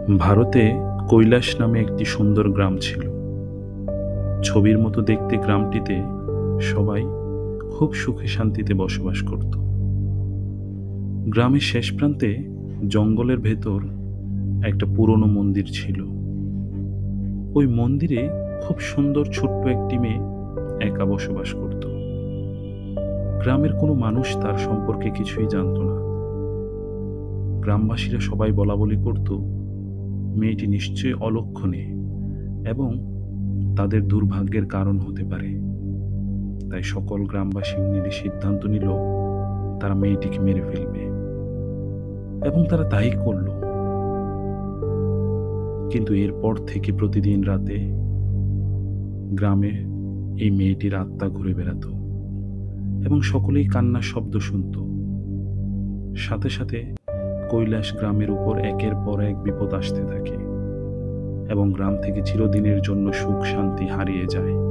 ভারতে কৈলাস নামে একটি সুন্দর গ্রাম ছিল। ছবির মতো দেখতে গ্রামটিতে সবাই খুব সুখে শান্তিতে বসবাস করত। গ্রামের শেষ প্রান্তে জঙ্গলের ভেতর একটা পুরনো মন্দির ছিল। ওই মন্দিরে খুব সুন্দর ছোট্ট একটি মেয়ে একা বসবাস করত। গ্রামের কোনো মানুষ তার সম্পর্কে কিছুই জানত না। গ্রামবাসীরা সবাই বলাবলি করত, মেয়েটি নিশ্চয়ই অলক্ষণে এবং তাদের দুর্ভাগ্যের কারণ হতে পারে। তাই সকল গ্রামবাসী মিলে সিদ্ধান্ত নিল তারা মেয়েটিকে মেরে ফেলবে, এবং তারা তাই করল। কিন্তু এরপর থেকে প্রতিদিন রাতে গ্রামে এই মেয়েটির আত্মা ঘুরে বেড়াত এবং সকলেই কান্নার শব্দ শুনত। সাথে সাথে কৈলাস গ্রামের উপর একের পর এক বিপদ আসতে থাকে এবং গ্রাম থেকে চিরদিনের জন্য সুখ শান্তি হারিয়ে যায়।